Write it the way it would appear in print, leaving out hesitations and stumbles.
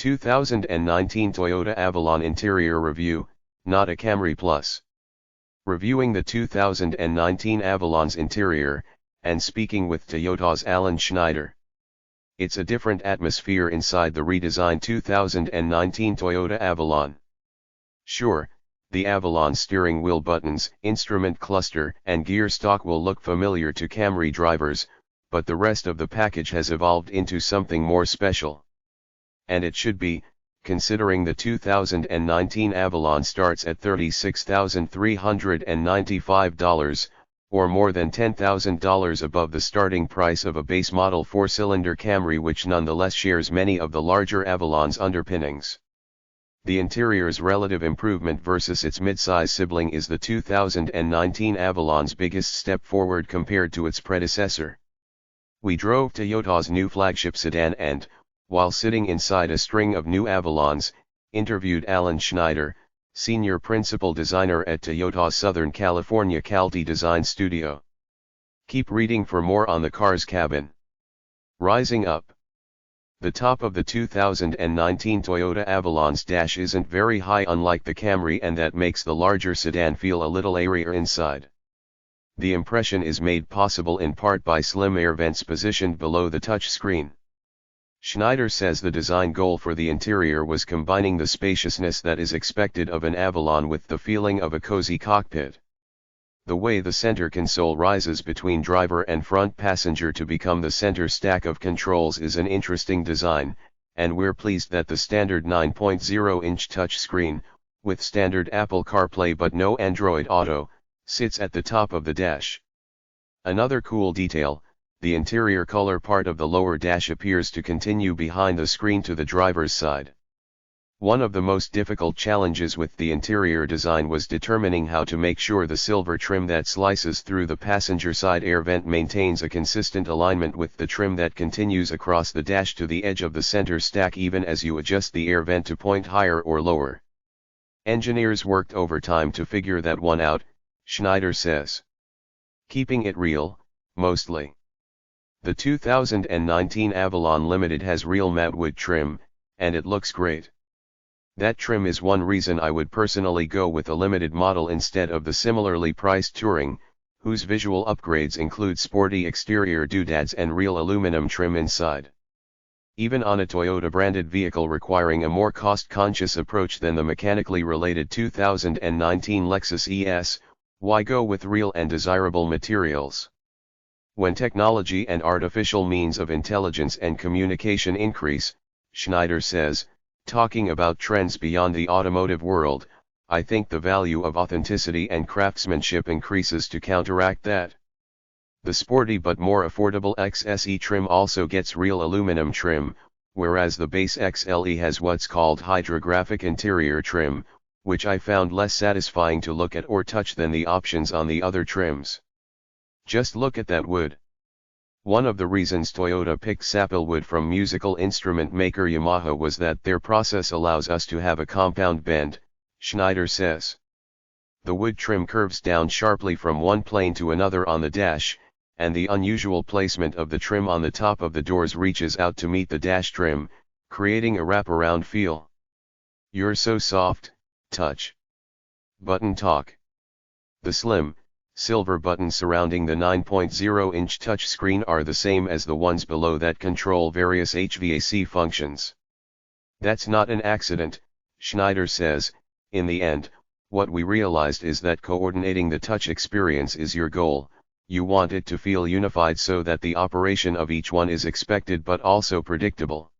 2019 Toyota Avalon Interior Review, not a Camry-Plus. Reviewing the 2019 Avalon's interior, and speaking with Toyota's Alan Schneider. It's a different atmosphere inside the redesigned 2019 Toyota Avalon. Sure, the Avalon steering wheel buttons, instrument cluster, and gear stalk will look familiar to Camry drivers, but the rest of the package has evolved into something more special. And it should be, considering the 2019 Avalon starts at $36,395, or more than $10,000 above the starting price of a base model 4-cylinder Camry, which nonetheless shares many of the larger Avalon's underpinnings. The interior's relative improvement versus its midsize sibling is the 2019 Avalon's biggest step forward compared to its predecessor. We drove Toyota's new flagship sedan and, while sitting inside a string of new Avalons, interviewed Alan Schneider, senior principal designer at Toyota's Southern California Calty Design Studio. Keep reading for more on the car's cabin. Rising up. The top of the 2019 Toyota Avalon's dash isn't very high, unlike the Camry, and that makes the larger sedan feel a little airier inside. The impression is made possible in part by slim air vents positioned below the touchscreen. Schneider says the design goal for the interior was combining the spaciousness that is expected of an Avalon with the feeling of a cozy cockpit. The way the center console rises between driver and front passenger to become the center stack of controls is an interesting design, and we're pleased that the standard 9.0-inch touchscreen, with standard Apple CarPlay but no Android Auto, sits at the top of the dash. Another cool detail, the interior color part of the lower dash appears to continue behind the screen to the driver's side. One of the most difficult challenges with the interior design was determining how to make sure the silver trim that slices through the passenger side air vent maintains a consistent alignment with the trim that continues across the dash to the edge of the center stack, even as you adjust the air vent to point higher or lower. Engineers worked overtime to figure that one out, Schneider says. Keeping it real, mostly. The 2019 Avalon Limited has real matte wood trim, and it looks great. That trim is one reason I would personally go with a limited model instead of the similarly priced Touring, whose visual upgrades include sporty exterior doodads and real aluminum trim inside. Even on a Toyota-branded vehicle requiring a more cost-conscious approach than the mechanically related 2019 Lexus ES, why go with real and desirable materials? When technology and artificial means of intelligence and communication increase, Schneider says, talking about trends beyond the automotive world, I think the value of authenticity and craftsmanship increases to counteract that. The sporty but more affordable XSE trim also gets real aluminum trim, whereas the base XLE has what's called hydrographic interior trim, which I found less satisfying to look at or touch than the options on the other trims. Just look at that wood. One of the reasons Toyota picked sapelwood from musical instrument maker Yamaha was that their process allows us to have a compound bend, Schneider says. The wood trim curves down sharply from one plane to another on the dash, and the unusual placement of the trim on the top of the doors reaches out to meet the dash trim, creating a wraparound feel. You're so soft, touch. Button talk. The slim, silver buttons surrounding the 9.0-inch touchscreen are the same as the ones below that control various HVAC functions. That's not an accident, Schneider says. In the end, what we realized is that coordinating the touch experience is your goal. You want it to feel unified so that the operation of each one is expected but also predictable.